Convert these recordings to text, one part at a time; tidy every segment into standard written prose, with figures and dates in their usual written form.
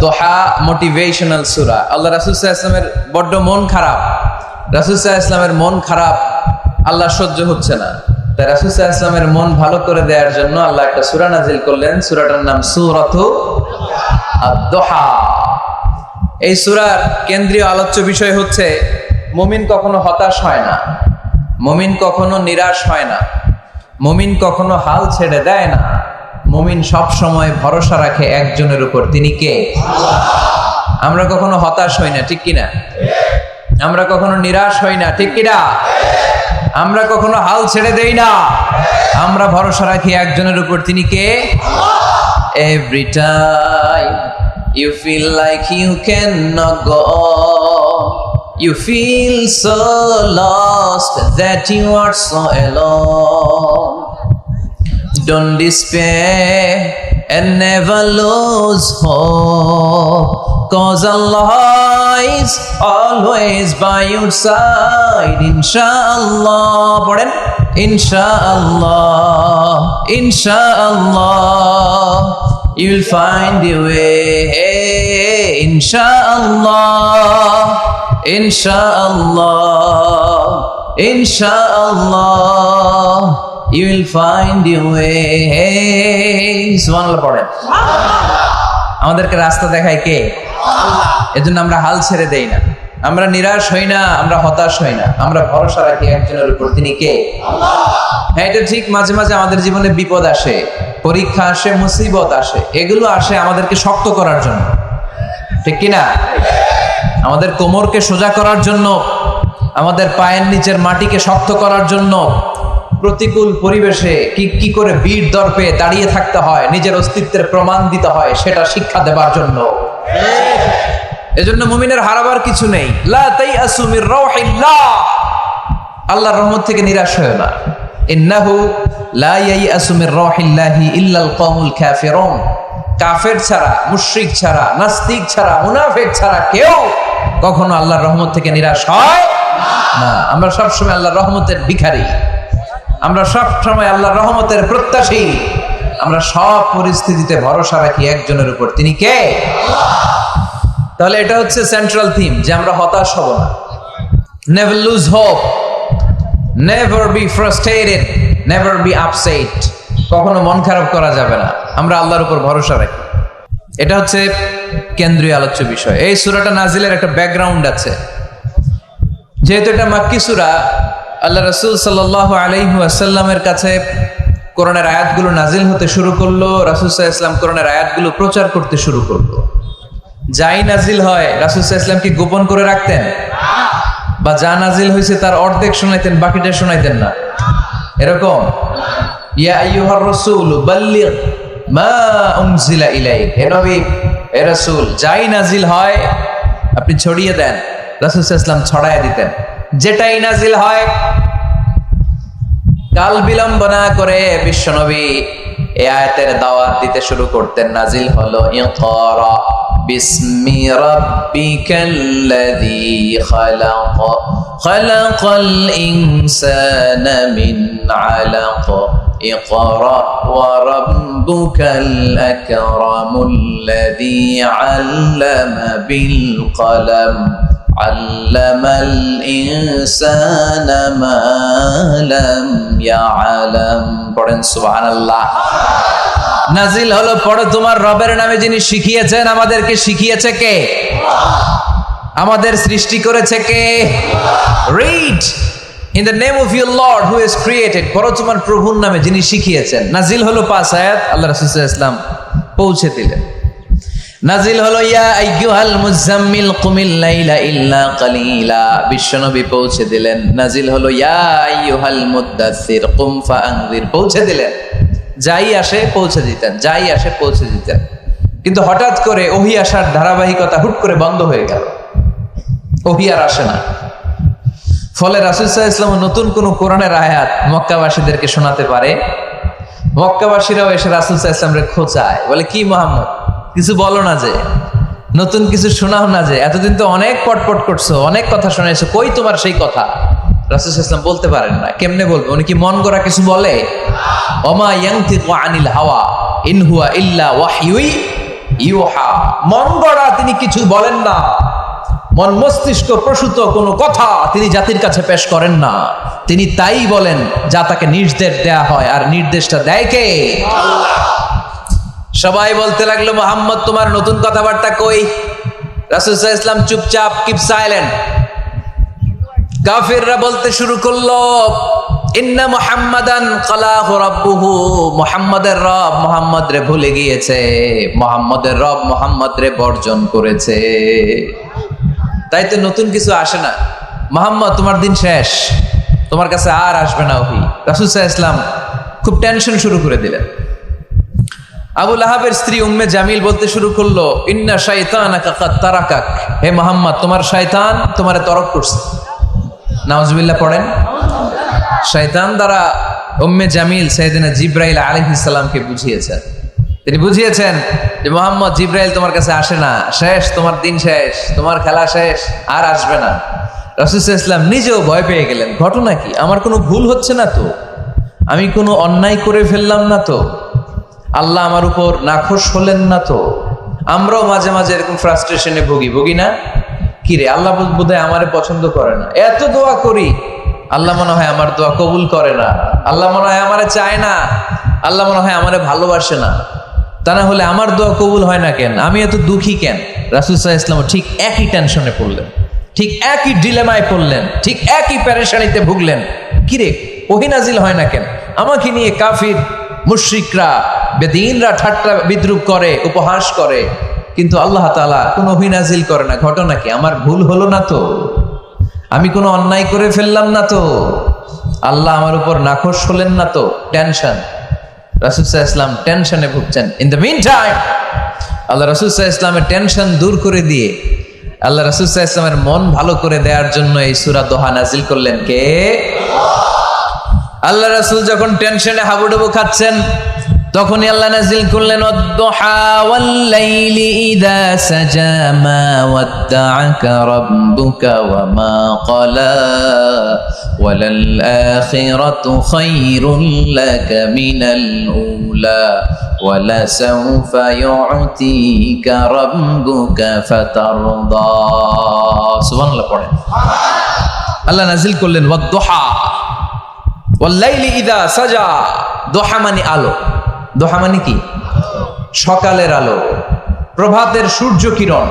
দোহা motivational সূরা। আল্লাহ রাসূল সাল্লাল্লাহু আলাইহি ওয়াসাল্লামের বড্ড মন খারাপ, রাসূল সাল্লাল্লাহু আলাইহি ওয়াসাল্লামের মন খারাপ, আল্লাহ সহ্য হচ্ছে না। তাই রাসূল সাল্লাল্লাহু আলাইহি ওয়াসাল্লামের মন ভালো করে দেওয়ার জন্য আল্লাহ একটা সূরা নাজিল করলেন, সূরাটার নাম সূরাতু আদ-দোহা। এই সূরার কেন্দ্রীয় আলোচ্য বিষয় হচ্ছে মুমিন কখনো হতাশ হয় না, মুমিন কখনো নিরাশ হয় না, মুমিন কখনো হাল ছেড়ে দেয় না। মুমিন সব সময় ভরসা রাখে একজনের উপর, তিনি কে? আল্লাহ। আমরা কখনো হতাশ হই না, ঠিক কিনা? আমরা কখনো নিরাশ হই না, ঠিক কিনা? আমরা কখনো হাল ছেড়ে দেই না, আমরা ভরসা রাখি একজনের উপর, তিনি কে? আল্লাহ। Every time you feel like you cannot go on, you feel so lost that you are so alone. Don't despair and never lose hope, 'cause Allah is always by your side. Inshallah, পড়েন, Inshallah, Inshallah, you'll find your way. Inshallah, Inshallah, Inshallah, you will find your way. সুবহানাল্লাহ পড়েন। আমাদেরকে রাস্তা দেখায় কে? আল্লাহ। এজন্য আমরা হাল ছেড়ে দেই না, আমরা নিরাশ হই না, আমরা হতাশ হই না, আমরা ভরসা রাখি একজনের উপর, তিনি কে? আল্লাহ। হ্যাঁ, এটা ঠিক, মাঝে মাঝে আমাদের জীবনে বিপদ আসে, পরীক্ষা আসে, মুসিবত আসে, এগুলো আসে আমাদেরকে শক্ত করার জন্য, ঠিক কিনা? আমাদের কোমরকে সোজা করার জন্য, আমাদের পায়ের নিচের মাটিকে শক্ত করার জন্য। প্রতিকূল পরিবেশে কি করে বীর দর্পে দাঁড়িয়ে থাকতে হয়, নিজের অস্তিত্বের প্রমাণ দিতে হয়, সেটা শিক্ষা দেবার জন্য। এজন্য মুমিনের হারাবার কিছু নেই। লা তাইআসু মির রাউহিল্লাহ, আল্লাহর রহমত থেকে নিরাশ হয় না। ইন্নাহু লা ইয়াইআসু মির রাউহিল্লাহি ইল্লাল কওমুল কাফিরুন, কাফের ছাড়া, মুশরিক ছাড়া, নাস্তিক ছাড়া, মুনাফিক ছাড়া কেউ কখনো আল্লাহর রহমত থেকে নিরাশ হয় না। আমরা সবসময় আল্লাহর রহমতের ভিখারি, আমরা সব সময় আল্লাহর রহমতের প্রত্যাশী, আমরা সব পরিস্থিতিতে ভরসা রাখি একজনের উপর, তিনি কে? আল্লাহ। তাহলে এটা হচ্ছে সেন্ট্রাল থিম, যে আমরা হতাশ হব না। Never lose hope, never be frustrated, never be upset, কখনো মন খারাপ করা যাবে না, আমরা আল্লাহর উপর ভরসা রাখি। এটা হচ্ছে কেন্দ্রীয় আলোচ্য বিষয়। এই সূরাটা নাজিলের একটা ব্যাকগ্রাউন্ড আছে। যেহেতু এটা মাক্কি সূরা, আল্লাহ রাসূল সাল্লাল্লাহু আলাইহি ওয়াসাল্লামের কাছে কোরআনের আয়াতগুলো নাজিল হতে শুরু করলো, রাসূল সাল্লাল্লাহু আলাইহি ওয়াসাল্লাম কোরআনের আয়াতগুলো প্রচার করতে শুরু করলো। যাই নাজিল হয় রাসূল সাল্লাল্লাহু আলাইহি ওয়াসাল্লাম কি গোপন করে রাখতেন? বা যা নাজিল হয়েছে তার অর্ধেক শোনাইতেন, বাকিটা শোনাইতেন না? এরকম? ইয়া আইয়ুহার রাসূল বাল্লিগ মা উনজিলা ইলাইক, হে নবী, হে রাসূল, যাই নাজিল হয় আপনি ছড়িয়ে দেন। রাসূল সাল্লাল্লাহু আলাইহি ওয়াসাল্লাম ছড়ায় দিতেন। যেটাই নাজিল হয় কাল বিলম্ব না করে বিশ্বনবী এই আয়াতের দাওয়াত দিতে শুরু করতেন। নাজিল হলো ইকরা বিসমি রাব্বিকাল্লাযী খালাক, খালাকাল ইনসানা মিন আলাক, ইকরা ওয়া রাব্বুকাল আকরামুল্লাযী আল্লামা বিল কলম, আল্লামাল ইনসানা মা লাম ইয়ালাম। পড়েন সুবহানাল্লাহ। নাজিল হলো, পড়ো তোমার রবের নামে যিনি শিখিয়েছেন। আমাদেরকে শিখিয়েছে কে? আমাদের সৃষ্টি করেছে কে? Read in the name of your Lord who has created, পড়ো তোমার প্রভুর নামে যিনি শিখিয়েছেন। নাজিল হলো 5 আয়াত, আল্লাহ রাসূল সাল্লাল্লাহু আলাইহি ওয়াসাল্লাম পৌঁছে দিলেন। নাজিল হলো ইয়া আইয়ুহাল মুজাম্মিল কুমিল লাইলা ইল্লা কালিলা, বিশ্বনবী পৌঁছে দিলেন। নাজিল হলো ইয়া আইয়ুহাল মুদ্দাসসির কুম ফাআনজির, পৌঁছে দিলেন। যাই আসে পৌঁছে দিতেন, যাই আসে পৌঁছে দিতেন। কিন্তু হঠাৎ করে ওহী আসার ধারাবাহিকতা হুট করে বন্ধ হয়ে গেল, ওহী আর আসে না। ফলে রাসূল সাল্লাল্লাহু আলাইহি ওয়াসাল্লাম নতুন কোন কোরআনের আয়াত মক্কাবাসীদেরকে শোনাতে পারে। মক্কাবাসীরাও এসে রাসূল সাল্লাল্লাহু আলাইহি ওয়াসাল্লামকে খোঁচায়, বলে কি মুহাম্মদ, কিছু বলো না, যে নতুন কিছু শোনাও না, যে এতদিন তো অনেক পটপট করছো, অনেক কথা শুনেছো, কই তোমার সেই কথা? রাসূল সাল্লাল্লাহু আলাইহি ওয়াসাল্লাম বলতে পারেন না। কেমনে বলবে? উনি কি মন গড়া কিছু বলে? ওমা ইয়ানতিকু আনিল হাওয়া ইন হুয়া ইল্লা ওয়াহয়ুই ইউহা, মন গড়া তিনি কিছু বলেন না, মন মস্তিষ্ক প্রসূত কোনো কথা তিনি জাতির কাছে পেশ করেন না। তিনি তাই বলেন যা তাকে নির্দেশ দেয়া হয়, আর নির্দেশটা দেয় কে? আল্লাহ। সবাই বলতে লাগলো, মুহাম্মদ তোমার নতুন কথাবার্তা কই? রাসূল সাল্লাল্লাহু আলাইহি ওয়াসাল্লাম চুপচাপ, কিপ সাইলেন্ট। কাফিররা বলতে শুরু করলো, ইন্না মুহাম্মাদান কালাহু রাব্বুহু, মুহাম্মাদের রব মুহাম্মদ রে ভুলে গিয়েছে, মুহাম্মাদের রব মুহাম্মদ রে বর্জন করেছে। তাই তো নতুন কিছু আসে না। মুহাম্মদ তোমার দিন শেষ, তোমার কাছে আর আসবে না ওহী। রাসূল সাল্লাল্লাহু আলাইহি ওয়াসাল্লাম খুব টেনশন শুরু করে দিলেন। আবু লাহাবের স্ত্রী উম্মে জামিল বলতে শুরু করলো, ইন্না শাইতানাকা কাদ তারাকাক, হে মুহাম্মদ তোমার শয়তান তোমারে তরক করছে। নাউজুবিল্লাহ পড়েন। শয়তান দ্বারা উম্মে জামিল সাইয়েদনা জিবরাইল আলাইহিস সালামকে বুঝিয়েছেন। তিনি বুঝিয়েছেন যে মুহাম্মদ, জিবরাইল তোমার কাছে আসে না, শেষ, তোমার দিন শেষ, তোমার খেলা শেষ, আর আসবে না। রাসূল সাল্লাল্লাহু আলাইহি ওয়াসাল্লাম নিজেও ভয় পেয়ে গেলেন। ঘটনা কি? আমার কোনো ভুল হচ্ছে না তো? আমি কোনো অন্যায় করে ফেললাম না তো? আল্লাহ আমার উপর নাখোশ হলেন না তো? আমরাও মাঝে মাঝে এরকম ফ্রাস্ট্রেশনে ভুগি না? কিরে, আল্লাহ বোধহয় আমারে পছন্দ করে না, এত দোয়া করি, আল্লাহ মনে হয় আমার দোয়া কবুল করে না, আল্লাহ মনে হয় আমারে চায় না, আল্লাহ মনে হয় আমারে ভালোবাসে না। তা না হলে আমার দোয়া কবুল হয় না কেন? আমি এত দুঃখী কেন? রাসূল সাল্লাল্লাহু আলাইহি ওয়াসাল্লাম ঠিক একই টেনশনে পড়লেন, ঠিক একই ডিলেমায় পড়লেন, ঠিক একই পেরেশানিতে ভুগলেন। কিরে, ওহী নাজিল হয় না কেন? আমাকে নিয়ে কাফির মুশরিকরা বেদিনরা ঠাট্টা বিদ্রুপ করে, উপহাস করে, কিন্তু আল্লাহ তাআলা কোনো ওহী নাজিল করে না। ঘটনা কি? আমার ভুল হলো না তো? আমি কোনো অন্যায় করে ফেললাম না তো? আল্লাহ আমার উপর নাখোশ হলেন না তো? টেনশন। রাসূল সাল্লাল্লাহু আলাইহি ওয়াসাল্লাম টেনশনে ভুগছেন। ইন দ্য মিন টাইম আল্লাহ রাসূল সাল্লাল্লাহু আলাইহি ওয়াসাল্লামের টেনশন দূর করে দিয়ে, আল্লাহ রাসূল সাল্লাল্লাহু আলাইহি ওয়াসাল্লামের মন ভালো করে দেওয়ার জন্য এই সূরা দোহা নাজিল করলেন কে? আল্লাহ রাসূল যখন টেনশনে হাবুডুবু খাচ্ছেন, তখনই আল্লাহ নাজিল করলেন, ওয়াদ-দুহা ওয়াল-লাইলি ইযা সাজা মা ওয়াদ্দাআকা রাব্বুকা ওয়া মা ক্বালা ওয়ালাল আখিরাতু খায়রুল লাকা মিনাল উলা ওয়ালা সাওফা ইউ'তিকা রাব্বুকা ফাতারদা। সুবহানাল্লাহ পড়েন। আল্লাহ নাজিল করলেন ওয়াদ-দুহা ওয়াল-লাইলি ইযা সাজা। দোহা মানে আলো। দোহা মানে কি? সকালের আলো, প্রভাতের সূর্য কিরণ।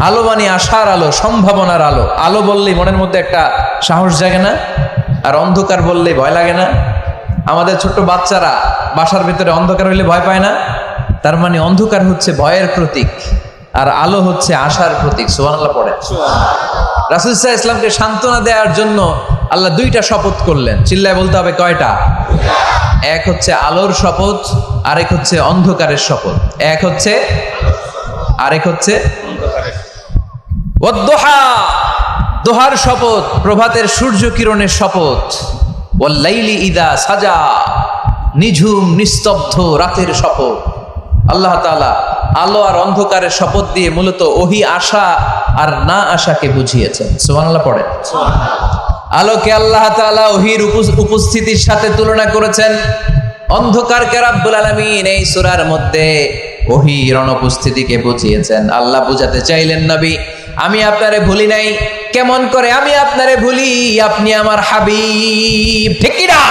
আলো মানে আশার আলো, সম্ভাবনার আলো। আলো বললেই মনের মধ্যে একটা সাহস জাগে না? আর অন্ধকার বললেই ভয় লাগে না? আমাদের ছোট্ট বাচ্চারা বাসার ভিতরে অন্ধকার হইলে ভয় পায় না? তার মানে অন্ধকার হচ্ছে ভয়ের প্রতীক, আর আলো হচ্ছে আশার প্রতীক। সুবহানাল্লাহ পড়েন। রাসূল সাল্লাল্লাহু আলাইহি ওয়াসাল্লামকে সান্ত্বনা দেওয়ার জন্য আল্লাহ দুইটা শপথ করলেন। চিল্লায় বলতে হবে কয়টা? এক হচ্ছে আলোর শপথ, আরেক হচ্ছে অন্ধকারের শপথ। এক হচ্ছে, আরেক হচ্ছে ওয়াদ-দুহা, দোহার শপথ, প্রভাতের সূর্য কিরণের শপথ। ওয়াল-লাইলি ইযা সাজা, নিঝুম নিস্তব্ধ রাতের শপথ। আল্লাহ তাআলা আলো আর অন্ধকারের শপথ দিয়ে মূলত ওহী আশা আর না আশাকে বুঝিয়েছেন। সুবহানাল্লাহ পড়েন। আলোকে আল্লাহ তাআলা ওহীর উপস্থিতির সাথে তুলনা করেছেন, অন্ধকারকে রাব্বুল আলামিন এই সূরার মধ্যে ওহীর অনুপস্থিতিকে বুঝিয়েছেন। আল্লাহ বুঝাতে চাইলেন, নবী আমি আপনারে ভুলি নাই। কেমন করে আমি আপনারে ভুলি? আপনি আমার হাবিব, ঠিক কি না?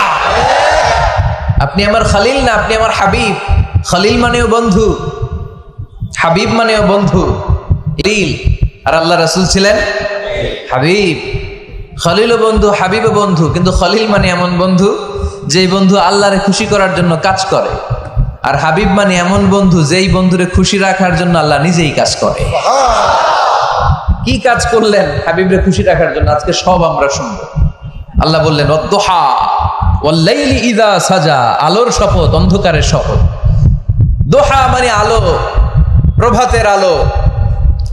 আপনি আমার খলিল না, আপনি আমার হাবিব। খলিল মানেও বন্ধু, হাবিব মানেও বন্ধু। আর আল্লাহ রাসূল ছিলেন হাবিব। খলিল বন্ধু, হাবিব বন্ধু, কিন্তু খলিল মানে এমন বন্ধু যেই বন্ধু আল্লাহরে খুশি করার জন্য কাজ করে, আর হাবিব মানে এমন বন্ধু যেই বন্ধুরে খুশি রাখার জন্য আল্লাহ নিজেই কাজ করে। কি কাজ করলেন হাবিবরে খুশি রাখার জন্য? আজকে সব আমরা শুনবো। আল্লাহ বললেন ওয়াদ-দুহা ওয়াল-লাইলি ইযা সাজা, আলোর শপথ, অন্ধকারের শপথ। দোহা মানে আলো, প্রভাতের আলো।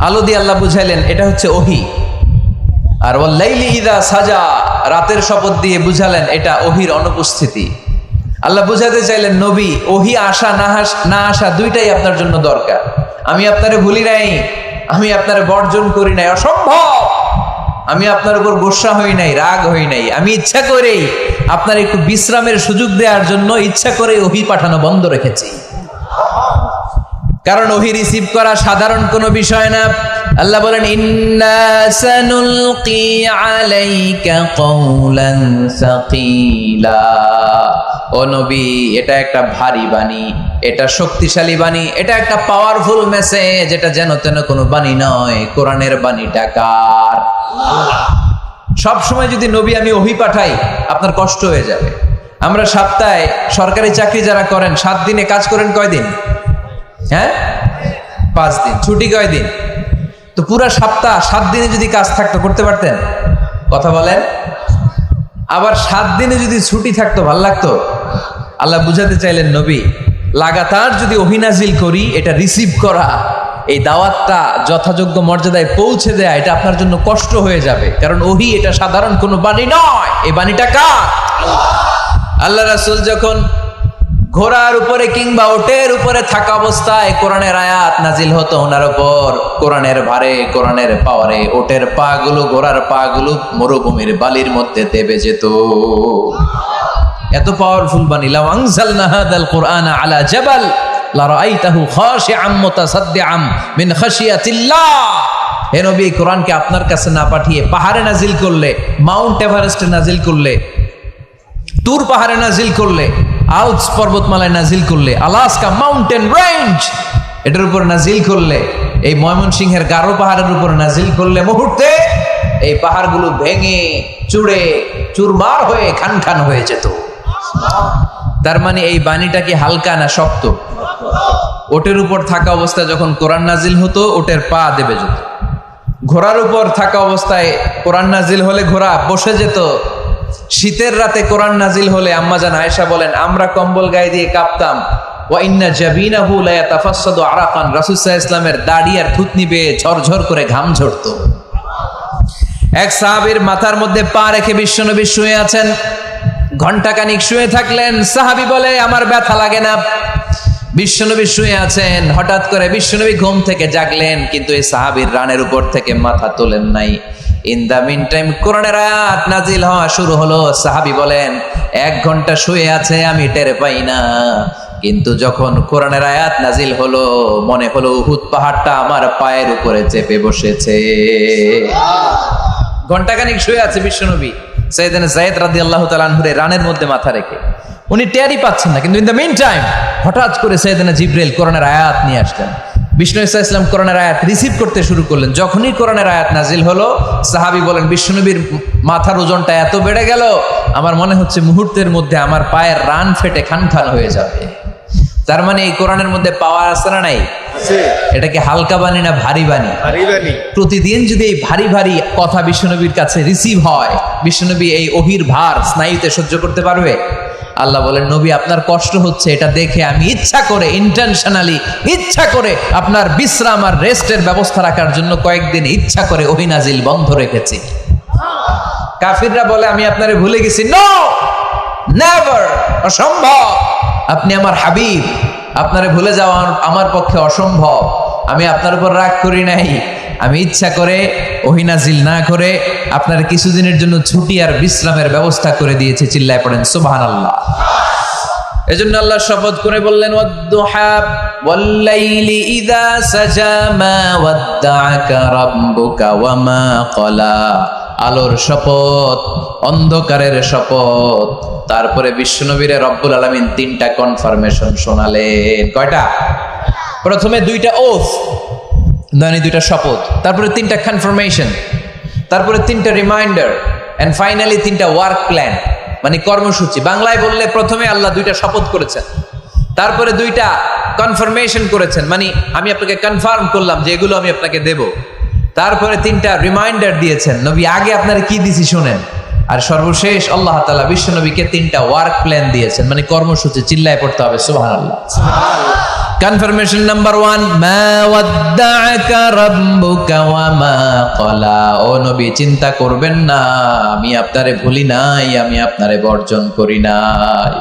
আলো দিয়ে আল্লাহ বুঝাইলেন এটা হচ্ছে ওহী। আর ওয়াল-লাইলি ইযা সাজা, রাতের শপথ দিয়ে বুঝালেন এটা ওহীর অনুপস্থিতি। আল্লাহ বুঝাতে চাইলেন, নবী ওহী আসা না আসা দুইটাই আপনার জন্য দরকার। আমি আপনারে ভুলি নাই, আমি আপনারে বর্জন করি নাই, অসম্ভব। আমি আপনার উপর গোসা হই নাই, রাগ হই নাই। আমি ইচ্ছা করেই আপনার একটু বিশ্রামের সুযোগ দেওয়ার জন্য ইচ্ছা করে ওহী পাঠানো বন্ধ রেখেছি। কারণ ওহী রিসিভ করা সাধারণ কোনো বিষয় না। আল্লাহ বলেন ইন্না সানুলকি আলাইকা কওলান সাকিলা, ও নবী এটা একটা ভারী বাণী, এটা শক্তিশালী বাণী, এটা একটা পাওয়ারফুল মেসেজ, এটা যেন তেন কোনো বাণী নয়। কোরআনের বাণীটা কার? সব সময় যদি নবী আমি ওহী পাঠাই আপনার কষ্ট হয়ে যাবে। আমরা সপ্তাহে সরকারি চাকরি যারা করেন 7 দিনে কাজ করেন কয়দিন? হ্যাঁ 5 দিন। ছুটি কয়দিন? তো পুরা সপ্তাহ 7 দিনে যদি কাজ থাকতো করতে পারতেন? কথা বলেন। আবার 7 দিনে যদি ছুটি থাকতো ভাল লাগতো? আল্লাহ বুঝাতে চাইলেন নবী লাগাতার যদি ওহী নাজিল করি, এটা রিসিভ করা, এই দাওয়াতটা যথাযোগ্য মর্যাদায় পৌঁছে দেয়া, এটা আপনার জন্য কষ্ট হয়ে যাবে। কারণ ওহী এটা সাধারণ কোনো বাণী নয়, এই বাণীটা কার? আল্লাহ রাসূল যখন ঘোড়ার উপরে কিংবা ওটের উপরে থাকা অবস্থায় কোরআনের আয়াত নাজিল হতো ওনার উপর, কোরআনের ভারে, কোরআনের পাওয়ারে ওটের পা গুলো, ঘোড়ার পা গুলো মরুভূমির বালির মধ্যে দেবে যেত। এত পাওয়ারফুল বাণী। লাউ আনজালনা হাদাল কুরআনা আলা জাবাল লারাআইতাহু খাশিআম মুতাসাদ্দিআম মিন খাশিয়াতিল্লাহ। হে নবী কোরআনকে আপনার কাছে না পাঠিয়ে পাহাড়ে নাজিল করলে, মাউন্ট এভারেস্টে নাজিল করলে, তুর পাহাড়ে নাজিল করলে, আল্পস পর্বতমালায় নাজিল করলে, আলাস্কা মাউন্টেন রেঞ্জ এটার উপর নাজিল করলে, এই ময়মনসিংহের গারো পাহাড়ের উপর নাজিল করলে, মুহূর্তে এই পাহাড়গুলো ভেঙে চুড়ে চুরমার হয়ে খান খান হয়ে যেত। তার মানে এই বাণীটা কি হালকা না শক্ত? ওটের উপর থাকা অবস্থায় যখন কোরআন নাজিল হতো ওটের পা দেবে যেত। ঘোড়ার উপর থাকা অবস্থায় কোরআন নাজিল হলে ঘোড়া বসে যেত। শীতের রাতে কোরআন নাজিল হলে আম্মাজান আয়েশা বলেন আমরা কম্বল গায়ে দিয়ে কাঁপতাম। ওয়া ইন্না জাবিনাহু লা ইয়াতাফাসসাদু আরাকান, রাসূল সাল্লাল্লাহু আলাইহি ওয়াসাল্লামের দাড়ি আর থুতনি বেয়ে ঝরঝর করে ঘাম ঝরতো। এক সাহাবীর মাথার মধ্যে পা রেখে বিশ্বনবী শুয়ে আছেন, ঘন্টাখানিক শুয়ে থাকলেন। সাহাবী বলে আমার ব্যথা লাগে না। বিশ্বনবী শুয়ে আছেন, হঠাৎ করে বিশ্বনবী ঘুম থেকে জাগলেন, কিন্তু এই সাহাবীর রানের উপর থেকে মাথা তোলেন নাই। ইন দা মিন টাইম কোরআনের আয়াত নাজিল হওয়া শুরু হলো। সাহাবী বলেন 1 ঘন্টা শুয়ে আছে আমি টের পাই না, কিন্তু যখন কোরআনের আয়াত নাজিল হলো মনে হলো উহুদ পাহাড়টা আমার পায়ের উপরে চেপে বসেছে। ঘন্টাখানিক শুয়ে আছে বিশ্বনবী সাইয়েদনা যায়েদ রাদিয়াল্লাহু তাআলা আনহু রানের মধ্যে মাথা রেখে, উনি টেরই পাচ্ছেন না। কিন্তু ইন দ্য মিন টাইম হঠাৎ করে সাইয়েদনা জিবরাইল কোরআনের আয়াত নিয়ে আসলেন। বিষ্ণু ইসা ইসলাম কোরআনের আয়াত রিসিভ করতে শুরু করলেন। যখনই কোরআনের আয়াত নাজিল হলো সাহাবী বলেন বিশ্বনবীর মাথার ওজনটা এত বেড়ে গেল আমার মনে হচ্ছে মুহূর্তের মধ্যে আমার পায়ের রান ফেটে খান খান হয়ে যাবে। তার মানে এই কোরআনের মধ্যে পাওয়ার আছে না নাই? এটা কি হালকা বাণী না ভারী বাণী? প্রতিদিন যদি এই ভারী ভারী কথা বিশ্বনবীর কাছে রিসিভ হয়, বিশ্বনবী এই ওহীর ভার স্নায়ুতে সহ্য করতে পারবে? আল্লাহ বলেন নবী আপনার কষ্ট হচ্ছে, এটা দেখে আমি ইচ্ছা করে ইন্টেনশনালি ইচ্ছা করে আপনার বিশ্রাম আর রেস্টের ব্যবস্থা রাখার জন্য কয়েকদিন ইচ্ছা করে ওহী নাজিল বন্ধ রেখেছি। কাফিররা বলে আমি আপনারে ভুলে গেছি। নো, নেভার, অসম্ভব। আপনি আমার হাবিব, আপনারে ভুলে যাওয়া আমার পক্ষে অসম্ভব। আমি আপনার উপর রাগ করি নাই, আমি ইচ্ছা করে ওহী নাজিল না করে আপনার কিছুদিনের জন্য ছুটি আর বিশ্রামের ব্যবস্থা করে দিয়েছি। চিল্লায় পড়েন সুবহানাল্লাহ। এজন্য আল্লাহ শপথ করে বললেন ওয়াদ-দুহা ওয়াল-লাইলি ইযা সাজা মা ওয়াদ্দাআকা রাব্বুকা ওয়া মা ক্বালা। আলোর শপথ, অন্ধকারের শপথ। তারপরে বিশ্বনবীরে রব্বুল আলামিন 3টা কনফার্মেশন শোনালেন। কয়টা? প্রথমে 2টা ওথ, মানে 2টা শপথ, তারপরে 3টা কনফার্মেশন, তারপরে 3টা রিমাইন্ডার, এন্ড ফাইনালি 3টা ওয়ার্ক প্ল্যান, মানে কর্মসূচি। বাংলায় বললে প্রথমে আল্লাহ 2টা শপথ করেছেন, তারপরে 2টা কনফার্মেশন করেছেন, মানে আমি আপনাকে কনফার্ম করলাম যে এগুলো আমি আপনাকে দেব। তারপরে 3টা রিমাইন্ডার দিয়েছেন, নবী আগে আপনারা কি দিছি শোনেন। আর সর্বশেষ আল্লাহ তাআলা বিশ্ব নবীকে 3টা ওয়ার্ক প্ল্যান দিয়েছেন, মানে কর্মসূচি। চিল্লায় পড়তে হবে সুবহানাল্লাহ। কনফার্মেশন নাম্বার 1, মা ওয়াদ্দাআকা রাব্বুকা ওয়া মা ক্বালা। ও নবী চিন্তা করবেন না, আমি আপনারে ভুলি নাই, আমি আপনারে বর্জন করি নাই।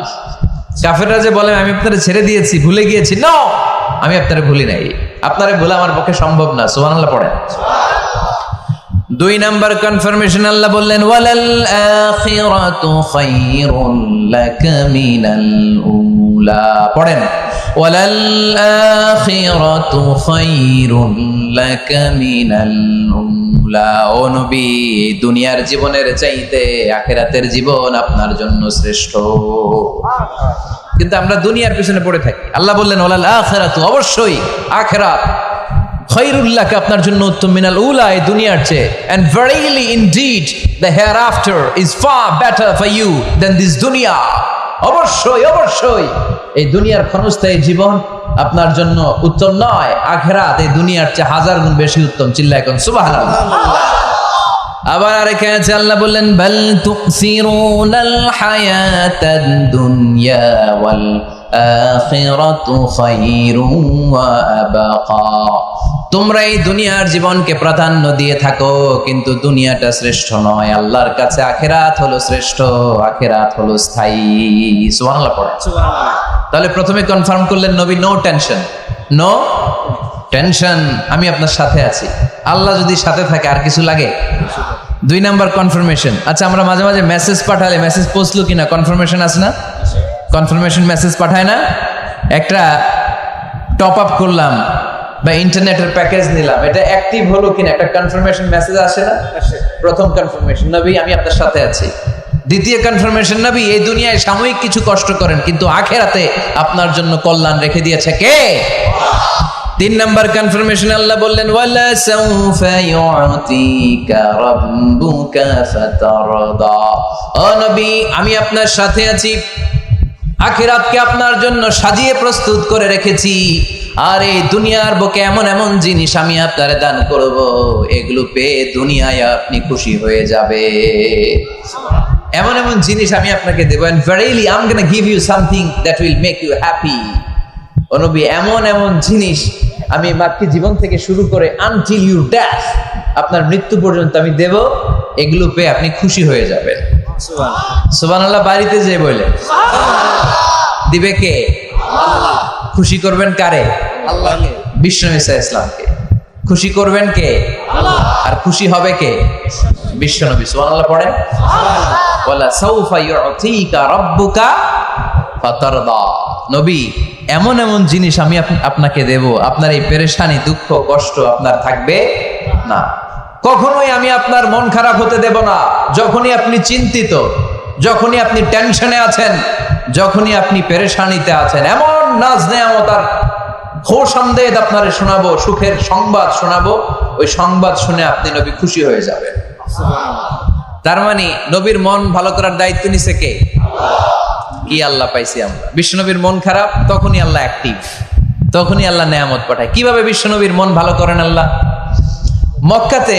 কাফেররা যে বলে আমি আপনারে ছেড়ে দিয়েছি, ভুলে গিয়েছি, নো, আমি আপনারে ভুলি নাই। আপনারে ভুলা আমার পক্ষে সম্ভব না। সুবহানাল্লাহ পড়েন। দুই নাম্বার কনফার্মেশন আল্লাহ বললেন ওয়ালাল আখিরাতু খায়রুল লাকা মিনাল উলা। পড়েন ওয়ালাল আখিরাতু খায়রুল লাকা মিনাল উলা। ও নবী, দুনিয়ার জীবনের চাইতে আখিরাতের জীবন আপনার জন্য শ্রেষ্ঠ। কিন্তু আমরা দুনিয়ার পিছনে পড়ে থাকি। আল্লাহ বললেন ওয়ালাল আখিরাতু, অবশ্যই আখিরাত, খায়রুল লাকা, আপনার জন্য উত্তম, মিনাল উলা, এই দুনিয়ার চেয়ে, and verily indeed the hereafter is far better for you than this dunya. অবশ্যই অবশ্যই এই দুনিয়ার ক্ষণস্থায়ী জীবন আপনার জন্য উত্তম নয়, আখিরাত এই দুনিয়ার চেয়ে 1000 গুণ বেশি উত্তম। চিল্লায় কোন সুবহানাল্লাহ। আবার আরেকটা আছে আল্লাহ বললেন বাল তুসিরুনাল হায়াতাদ দুনিয়া ওয়াল আখিরাতু খায়রুন ওয়া আবাকা। তোমরা এই দুনিয়ার জীবনকে প্রাধান্য দিয়ে থাকো, কিন্তু দুনিয়াটা শ্রেষ্ঠ নয়। আল্লাহর কাছে আখিরাত হলো শ্রেষ্ঠ, আখিরাত হলো স্থায়ী। সুবহানাল্লাহ পড়েন। তাহলে প্রথমে কনফার্ম করলেন নবী নো টেনশন, নো টেনশন, আমি আপনার সাথে আছি। আল্লাহ যদি সাথে থাকে আর কিছু লাগে? দুই নাম্বার কনফার্মেশন। আচ্ছা, আমরা মাঝে মাঝে মেসেজ পাঠালে মেসেজ পৌঁছলো কিনা কনফার্মেশন আছে না? কনফার্মেশন মেসেজ পাঠায় না? একটা টপ আপ করলাম বা ইন্টারনেটের প্যাকেজ নিলাম, এটা অ্যাক্টিভ হলো কিনা একটা কনফার্মেশন মেসেজ আসে না? প্রথম কনফার্মেশন, নবী আমি আপনার সাথে আছি। দ্বিতীয় কনফার্মেশন, নবী এই দুনিয়ায় সাময়িক কিছু কষ্ট করেন, কিন্তু আখিরাতে আপনার জন্য কল্যাণ রেখে দিয়েছে কে? তিন নাম্বার কনফার্মেশন আল্লাহ বললেন ওয়ালা সাউফা ইউতিকা রাব্বুকা ফাতারদা। ও নবী, আমি আপনার সাথে আছি, আখিরাতকে আপনার জন্য সাজিয়ে প্রস্তুত করে রেখেছি, আর এই দুনিয়ার বুকে এমন এমন জিনিস আমি আপনারে দান করব, এগুলো পেয়ে দুনিয়ায় আপনি খুশি হয়ে যাবে। এমন এমন জিনিস আমি আপনাকে দেব, and verily I'm going to give you something that will make you happy. ও নবী, এমন এমন জিনিস আমি বাকি জীবন থেকে শুরু করে until you death, আপনার মৃত্যু পর্যন্ত আমি দেব, এগুলো পেয়ে আপনি খুশি হয়ে যাবেন। সুবহানাল্লাহ। বাড়িতে যে বলে দিবে কে? আল্লাহ। খুশি করবেন কারে? আল্লাহকে। বিশ্বনবী সাল্লাল্লাহু আলাইহি ওয়াসাল্লামকে খুশি করবেন কে? আল্লাহ। আর খুশি হবে কে? বিশ্বনবী। সুবহানাল্লাহ পড়েন। সুবহানাল্লাহ। ওয়ালা সাউফা ইউতিকা রাব্বুকা ফাতারদা। নবী, এমন এমন জিনিস আমি আপনাকে দেব, আপনার এই পেরেশানি, দুঃখ, কষ্ট আপনার থাকবে না। কখনোই আমি আপনার মন খারাপ হতে দেব না। যখনই আপনি চিন্তিত, যখনই আপনি টেনশনে আছেন, যখনই আপনি পেরেশানিতে আছেন, এমন নাজ নেয়ামত আর খোশামদেদ আপনারে শোনাবো, সুখের সংবাদ শোনাবো, ওই সংবাদ শুনে আপনি নবী খুশি হয়ে যাবেন। তার মানে নবীর মন ভালো করার দায়িত্ব নিছে কে? কি আল্লাহ পাইছি আমরা। বিশ্বনবীর মন খারাপ, তখনই আল্লাহ অ্যাক্টিভ, তখনই আল্লাহ নেয়ামত পাঠায়। কিভাবে বিশ্বনবীর মন ভালো করেন আল্লাহ? মক্কাতে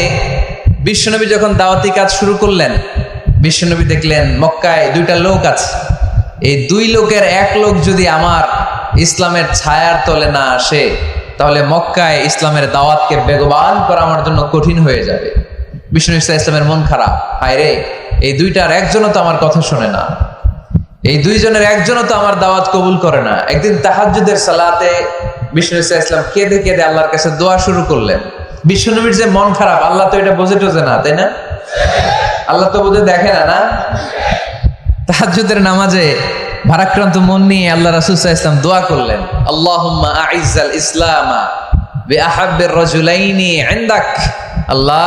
বিশ্বনবী যখন দাওয়াতি কাজ শুরু করলেন, বিশ্বনবী দেখলেন মক্কায় দুইটা লোক আছে, এই দুই লোকের এক লোক যদি আমার ইসলামের ছায়ার তলে না আসে, তাহলে মক্কায় ইসলামের দাওয়াতকে বেগবান করা আমার জন্য কঠিন হয়ে যাবে। বিশ্বনবী ইসলামের মন খারাপ, হায় রে, এই দুইটার একজনও তো আমার কথা শোনে না, এই দুইজনের একজনও তো আমার দাওয়াত কবুল করে না। একদিন তাহাজ্জুদের সালাতে বিশ্বনবী ইসলাম কেঁদে কেঁদে আল্লাহর কাছে দোয়া শুরু করলেন। বিশ্বনবীর যে মন খারাপ, আল্লাহ তো এটা বোঝে টোঝে না, তাই না? আল্লাহ তো বোঝে দেখে না, না? তাহাজ্জুদের নামাজে ভারাক্রান্ত মন নিয়ে আল্লাহ রাসূল সাল্লাল্লাহু আলাইহি ওয়াসাল্লাম দোয়া করলেন, আল্লাহুম্মা আইজ্জাল ইসলামা বিআহাব্বির রাজুলাইনি ইনদাক। আল্লাহ,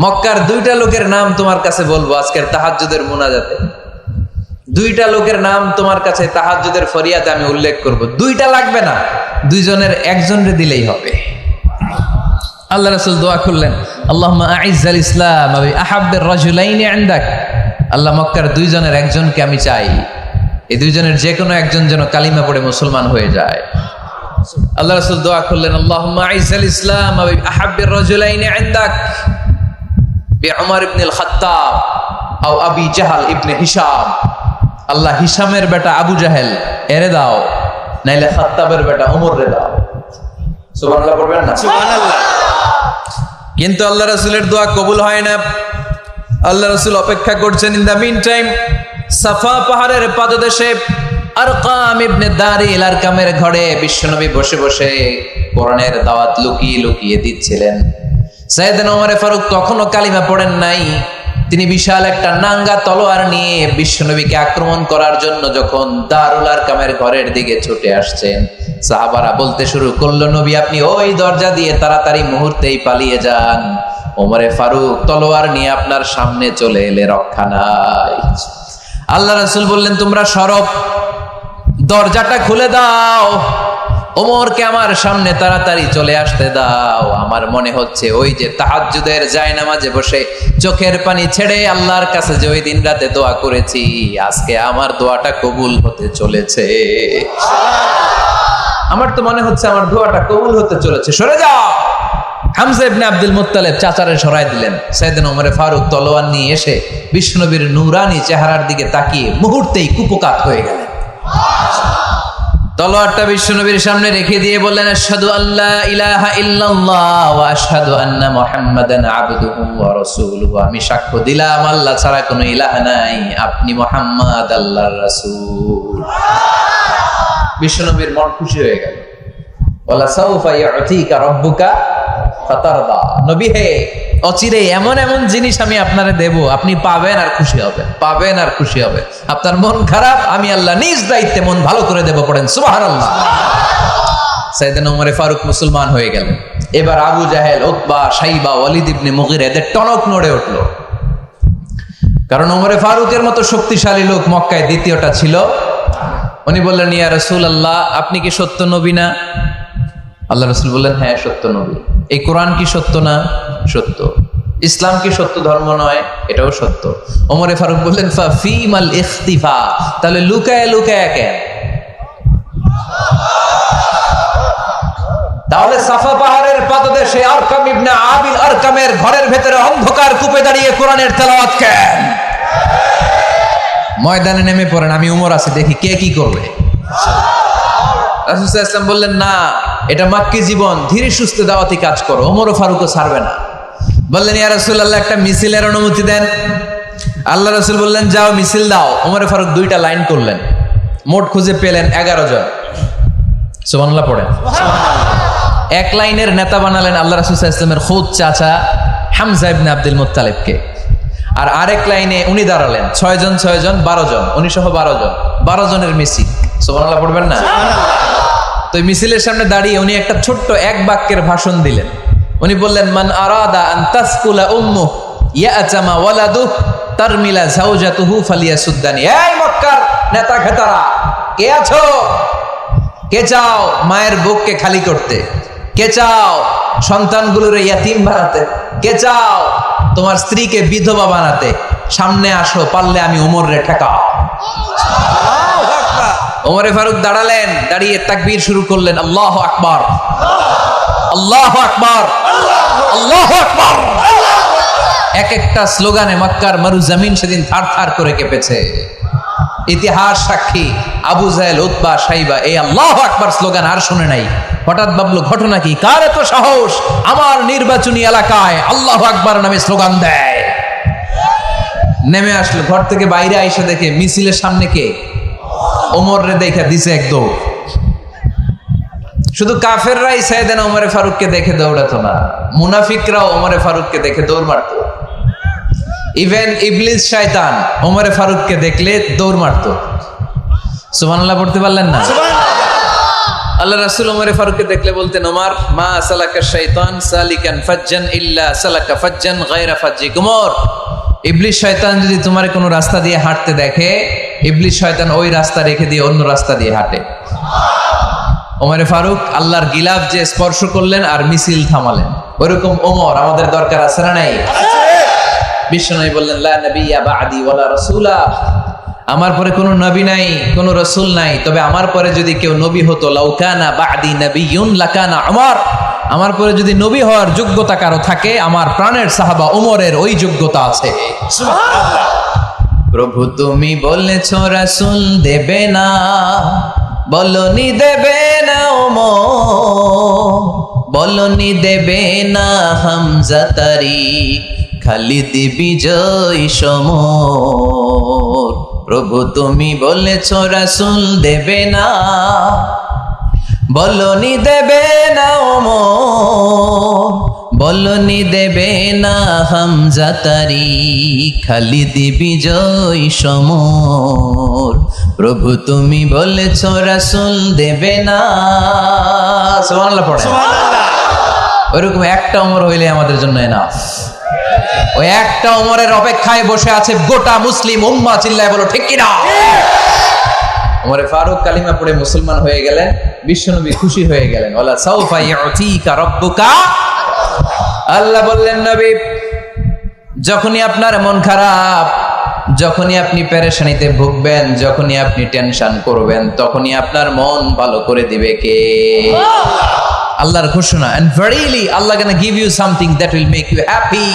মক্কার দুইটা লোকের নাম তোমার কাছে বলবো আজকের তাহাজ্জুদের মুনাজাতে, দুইটা লোকের নাম তোমার কাছে তাহাজ্জুদের ফরিয়াদে আমি উল্লেখ করব। দুইটা লাগবে না, দুইজনের একজনরে দিলেই হবে। আল্লাহ রাসূল দোয়া করলেন, আল্লাহুম্মা আইজ্জাল ইসলাম বিআহাব্বির রাজুলাইনি ইনদাক। আল্লাহ, মক্কার দুইজনের একজনকে আমি চাই, এই দুইজনের যে কোনো একজন যেন কালিমা পড়ে মুসলমান হয়ে যায়। আল্লাহ রাসূল দোয়া করলেন, আল্লাহুম্মা আইজ্জাল ইসলাম বিআহাব্বির রাজুলাইনি ইনদাক বিউমর ইবনুল খাত্তাব আও আবি জাহল ইবনে হিশাম। আল্লাহ, হিশামের বেটা আবু জাহেল এরে দাও, নাইলে খাত্তাবের বেটা ওমর রে দাও। সুবহানাল্লাহ পড়বেন না? সুবহানাল্লাহ। কিন্তু আল্লাহ রাসূলের দোয়া কবুল হয় না। আল্লাহ রাসূল অপেক্ষা করছেন। ইন দা মিন টাইম সাফা পাহাড়ের পাদদেশে আরকাম ইবনে দারিল আরকামের ঘরে বিশ্বনবী বসে বসে কোরআনের দাওয়াত লুকিয়ে লুকিয়ে দিচ্ছিলেন। সাইয়েদনা ওমর ফারুক তখনও কালিমা পড়েন নাই। তিনি বিশাল একটা নাঙ্গা তলোয়ার নিয়ে বিশ্বনবীকে আক্রমণ করার জন্য যখন দারুল আরকামের ঘরের দিকে ছুটে আসছেন, সাহাবারা বলতে শুরু করলো, নবী আপনি ওই দরজা দিয়ে তাড়াতাড়ি মুহূর্তেই পালিয়ে যান, ওমরে ফারুক তলোয়ার নিয়ে আপনার সামনে চলে এলে রক্ষা নাই। আল্লাহ রাসূল বললেন, তোমরা সরব, দরজাটা খুলে দাও, ওমরকে আমার সামনে তাড়াতাড়ি চলে আসতে দাও। আমার মনে হচ্ছে ওই যে তাহাজ্জুদের জায়নামাজে বসে চোখের পানি ছেড়ে আল্লাহর কাছে যে ওই দিন রাতে দোয়া করেছি, আজকে আমার দোয়াটা কবুল হতে চলেছে। আমার তো মনে হচ্ছে আমার দোয়াটা কবুল হতে চলেছে, সরে যাও। হামজা ইবনে আব্দুল মুত্তালিব চাচারে সরাই দিলেন। সাইয়েদনা ওমর ফারুক তলোয়ার নিয়ে এসে বিশ্বনবীর নূরানি চেহারার দিকে তাকিয়ে মুহূর্তেই কুপকাত হয়ে গেলেন। তলোয়ারটা বিশ্বনবীর সামনে রেখে দিয়ে বললেন, আশহাদু আল্লা ইলাহা ইল্লাল্লাহ ওয়া আশহাদু আন্না মুহাম্মাদান আবদুহু ওয়া রাসূলুহু। আমি সাক্ষ্য দিলাম আল্লাহ ছাড়া কোনো ইলাহ নাই, আপনি মুহাম্মদ আল্লাহর রাসূল। বিশ্বনবীর মন খুশি হয়ে গেল। ওয়ালা সাউফা ইউতিকা রাব্বুকা ফাতারদা। নবী হে, অচিরে এমন এমন জিনিস আমি আপনারে দেব, আপনি পাবেন আর খুশি হবেন, পাবেন আর খুশি হবেন। আপনার মন খারাপ, আমি আল্লাহ নিজ দায়িত্বে মন ভালো করে দেব। পড়েন সুবহানাল্লাহ। সাইয়েদনা ওমর ফারুক মুসলমান হয়ে গেলেন। এবার আবু জাহেল, উতবা, শাইবা, ওয়ালিদ ইবনে মুগীরা এদের টনক নড়ে উঠল। কারণ ওমর ফারুকের মতো শক্তিশালী লোক মক্কায় দ্বিতীয়টা ছিল। উনি বললেন, ইয়া রাসূলুল্লাহ, আপনি কি সত্য নবী না? আল্লাহ রাসূল বললেন, হ্যাঁ সত্য নবী। এই কোরআন কি সত্য না? সত্য। ইসলাম কি সত্য ধর্ম নয়? এটাও সত্য। ওমরে ফারুক বললেন, ফাফিমাল ইখতিফা, তাহলে লুকায় লুকায় কেন? তাহলে সাফা পাহাড়ের পাদদেশে আরকাম ইবনে আবিল আরকামের ঘরের ভেতরে অন্ধকার কূপে দাঁড়িয়ে কোরআনের তেলাওয়াত কেন? ময়দানে নেমে পড়েন, আমি উমর আছি, দেখি কে কি করবে। রাসূল সাল্লাল্লাহু আলাইহি ওয়াসাল্লাম বললেন, না, এটা মাক্কি জীবন, ধীরে সুস্থে দাওয়াতি কাজ করো, ওমর ফারুকও ছাড়বে না। বললেন, ইয়া রাসূলুল্লাহ, একটা মিছিলের অনুমতি দেন। আল্লাহ রাসূল বললেন, যাও মিছিল দাও। ওমর ফারুক দুইটা লাইন করলেন, মোট খুঁজে পেলেন 11 জন। সুবহানাল্লাহ পড়েন। এক লাইনের নেতা বানালেন আল্লাহ রাসূল সাল্লাল্লাহু আলাইহি ওয়াসাল্লামের খুদ চাচা হামজা ইবনে আব্দুল মুত্তালিবকে। আর আরেক লাইনে উনি দাঁড়ালেন, 6 জন 6 জন 12 জন, উনি সহ 12 জন, 12 জনের মিছিল। সুবহানাল্লাহ পড়বেন না? তো মিছিলের সামনে দাঁড়িয়ে উনি একটা ছোট্ট এক বাক্যের ভাষণ দিলেন। উনি বললেন, মান আরাদা আন তাসকুলা উম্মু ইয়াতামা ওয়ালাদু তারমিলা যাওজাতুহু ফালিয়াসুদ্দানি। এই মক্কার নেতা খেতারা, কে আছো? কে চাও মায়ের বুককে খালি করতে? কে চাও সন্তানগুলোর ইয়াতিম বানাতে? কে চাও তোমার স্ত্রীকে বিধবা বানাতে? সামনে আসো, পারলে আমি ওমরে ঠেকাও। ওমরে ফারুক দাঁড়ালেন, দাঁড়িয়ে তাকবীর শুরু করলেন, আল্লাহু আকবার, আল্লাহু আকবার, আল্লাহু আকবার। এক একটা স্লোগানে মক্কার মরু জমিন সেদিন থার থার করে কেঁপেছে। ইতিহাস সাক্ষী, আবু জাহেল, উতবা, শাইবা এই আল্লাহু আকবার স্লোগান আর শুনে নাই। হঠাৎ ভাবলো, ঘটনা কি? কার এত সাহস আমার নির্বাচনী এলাকায় আল্লাহু আকবার নামে স্লোগান দেয়? নেমে আসলো, ঘর থেকে বাইরে আইসা দেখে মিছিলের সামনে কে? ওমর রে দেখা দিছে এক দৌড়। শুধু কাফেররাই সাইয়েদনা ওমর ফারুককে দেখে দৌড়াতো না, মুনাফিকরাও ওমর ফারুককে দেখে দৌড় মারতো। ইভেন ইবলিস শয়তান ওমর ফারুককে দেখলে দৌড় মারতো। সুবহানাল্লাহ পড়তে পারলেন না? আল্লাহ রাসূল ওমর ফারুককে দেখলে বলতেন, ওমর মা সালাকা শাইতান সালিকান ফাজ্জান ইল্লা সালাকা ফাজ্জান গায়রা ফাজ্জিক। ওমর, ইবলিস শয়তান যদি তোমার কোনো রাস্তা দিয়ে হাঁটতে দেখে, ইবলিস শয়তান ওই রাস্তা রেখে দিয়ে অন্য রাস্তা দিয়ে হাঁটে। ওমর ফারুক আল্লাহর গিলাফ যে স্পর্শ করলেন আর মিছিল থামালেন, ওরকম ওমর আমাদের দরকার আছে না নাই? বিশ্বনবী বললেন, লা নাবিয়্যা বা'দি ওয়ালা রাসূলা, আমার পরে কোনো নবী নাই, কোনো রাসূল নাই, তবে আমার পরে যদি কেউ নবী হতো, লাউ কানা বা'দি নাবিয়্যুন লাকানা উমর, আমার পরে যদি নবী হওয়ার যোগ্যতা কারো থাকে, আমার প্রাণের সাহাবা ওমরের ওই যোগ্যতা আছে। সুবহানাল্লাহ। প্রভু তুমি বলেছো রাসূল দেবে না, বলনি দেবে না ওমর, বলনি দেবে না হামজা তারিক, খালিদ বিজয় সমর। প্রভু তুমি বলেছো রাসূল দেবে না, বলনি দেবে না ওমর, বলনি দেবে না হামজাতারি খালিদ বিজয় সমর। প্রভু তুমি বলেছ রাসূল দেবে না। সুবহানাল্লাহ পড়ে। ওইরকম একটা ওমর হইলে আমাদের জন্য এনাফ। ওই একটা ওমরের অপেক্ষায় বসে আছে গোটা মুসলিম উম্মাহ। চিল্লায় বলো ঠিক কিনা? ওমরে ফারুক কালিমা পড়ে মুসলমান হয়ে গেলেন, বিশ্বনবী খুশি হয়ে গেলেন। ওয়ালা সাউফা ইউতিকা রাব্বুকা। আল্লাহ বললেন নবী, যখনই আপনার মন খারাপ, যখনই আপনি পেরেশানিতে ভুগবেন, যখনই আপনি টেনশন করবেন, তখনই আপনার মন ভালো করে দিবে কে? আল্লাহর ঘোষণা। and verily Allah gonna give you something that will make you happy।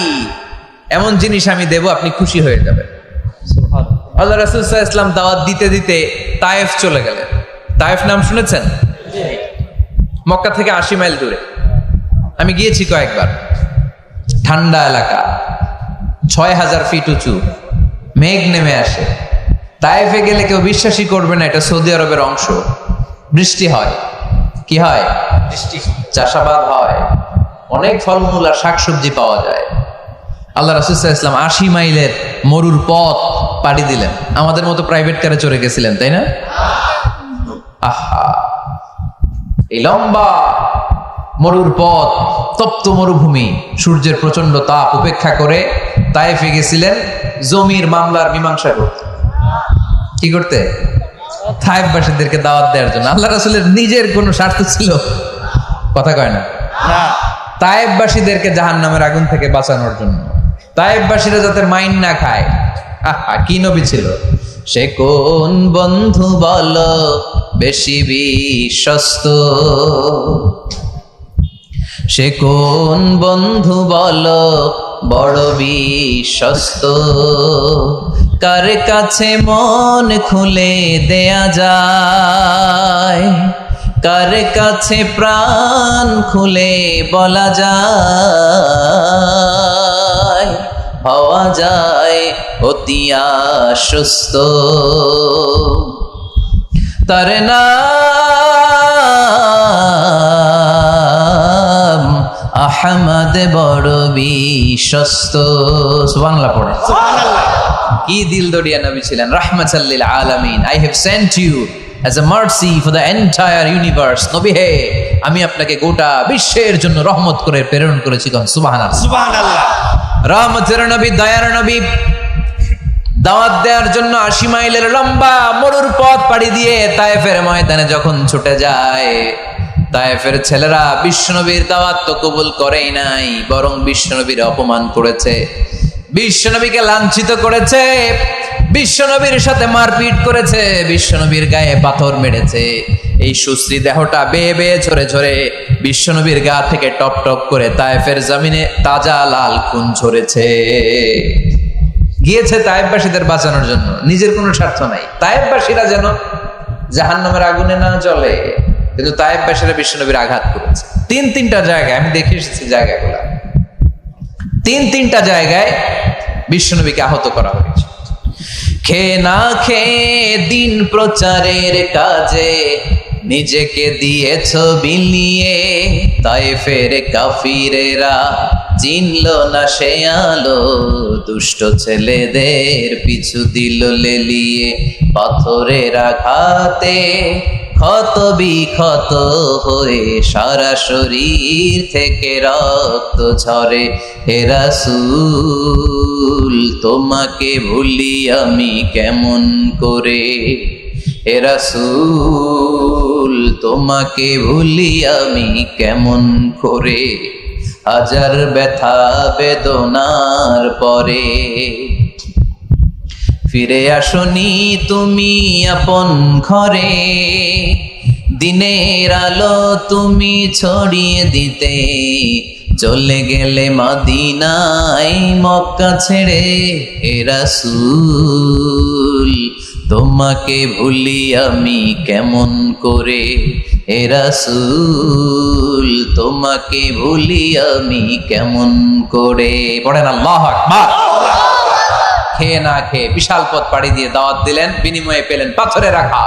এমন জিনিস আমি দেব, আপনি খুশি হয়ে যাবেন। আল্লাহ রাসূল সাল্লাল্লাহু আলাইহি ওয়াসাল্লাম দাওয়াত দিতে দিতে তায়েফ চলে গেলেন। তায়েফ নাম শুনেছেন? মক্কা থেকে 80 মাইল দূরে। আমি গিয়েছি কয়েকবার। ঠান্ডা এলাকা, 6000 ফিট উঁচু, মেঘ নেমে আসে। তায়েফে গেলে কেউ বিশ্বাসই করবে না এটা সৌদি আরবের অংশ। বৃষ্টি হয়। কি হয়? বৃষ্টি। চাষাবাদ হয়, অনেক ফলমূল আর শাকসবজি পাওয়া যায়। আল্লাহ রাসূল সাল্লাল্লাহু আলাইহি ওয়াসাল্লাম 80 মাইলের মরুর পথ পাড়ি দিলেন। আমাদের মতো প্রাইভেট কারে চড়ে গেছিলেন, তাই না? আহা, এই লম্বা মরুর পথ, তপ্ত মরুভূমি, সূর্যের প্রচন্ড তাপ উপেক্ষা করে তায়েফে গেছিলেন জমির মামলার মীমাংসা করতে। কি করতে? তায়েফবাসীদেরকে দাওয়াত দেওয়ার জন্য। আল্লাহ রাসূলের নিজের কোনো স্বার্থ ছিল? কথা কয় না। তায়েফবাসীদেরকে জাহান্নামের আগুন থেকে বাঁচানোর জন্য, তায়েফবাসীরা যাতে মাইন না খায়। আহা, কি নবী ছিল! সে কোন বন্ধু বলো বেশি বিশ্বস্ত? সে কোন বন্ধু বলো বড় বিশ্বস্ত? কার কাছে মন খুলে দেয়া যায়, কার কাছে প্রাণ খুলে বলা যায়, হওয়া যায় অতি আশ্বস্ত। তার নাম আহমদ বড় বিশ্বস্ত। সুবহানাল্লাহ পড়ে। কি দিল দরিয়া নবী ছিলেন, রাহমাতাল লিল আলামিন। I have sent you as a mercy for the entire universe। নবী হে, আমি আপনাকে গোটা বিশ্বের জন্য রহমত করে প্রেরণ করেছি। কোন সুবহানাল্লাহ। সুবহানাল্লাহ। রহমতের নবী, দয়ার নবী দাওয়াত দেওয়ার জন্য 80 মাইলের লম্বা মরুর পথ পাড়ি দিয়ে তায়েফের ময়দানে যখন ছুটে যায়, তায়েফের ছেলেরা বিশ্বনবীর দাওয়াত তো কবুল করেই নাই, বরং বিশ্বনবীর অপমান করেছে, বিশ্বনবীকে লাঞ্ছিত করেছে, বিশ্বনবীর সাথে মারপিট করেছে, বিশ্বনবীর গায়ে পাথর মেরেছে। এই সুশ্রী দেহটা বেয়ে বেয়ে ঝরে ঝরে বিশ্বনবীর গা থেকে টপ টপ করে তায়েফের জমিনে তাজা লাল খুন ঝরেছে। গিয়েছে তায়েফবাসীদের বাঁচানোর জন্য, নিজের কোনো স্বার্থ নাই। তায়েফবাসীরা যেন জাহান্নামের আগুনে না জ্বলে, কিন্তু তায়েফবাসীরা বিশ্বনবীর আঘাত করেছে। তিনটা জায়গায় আমি দেখে এসেছি, জায়গাগুলা তিনটা জায়গায় বিশ্বনবীকে আহত করা হয়েছে। খেয়ে না খেয়ে দিন প্রচারের কাজে নিজেকে দিয়েছ বিলিয়ে, তায়েফের কাফিরেরা চিনল না সে আলো, দুষ্ট ছেলেদের পিছু দিল লেলিয়ে, পাথরের আঘাতে ক্ষত বিক্ষত হয়ে সারা শরীর থেকে রক্ত ঝরে। হে রাসূল তোমাকে ভুলি আমি কেমন করে, হে রাসূল তোমাকে ভুলি আমি কেমন করে, হাজার ব্যথা বেদনার পরে ফিরে আসনি তুমি আপন ঘরে, দিনের আলো তুমি ছড়িয়ে দিতে, চলে গেলে মদিনায় মক্কা ছেড়ে। হে রাসূল তোমাকে ভুলি আমি কেমন করে, হে রাসূল তোমাকে ভুলি আমি কেমন করে। পড়েন আল্লাহু আকবার। খেয়ে না খেয়ে বিশাল পথ পাড়ি দিয়ে দাওয়াত দিলেন, বিনিময়ে পেলেন পাথরে রাখা।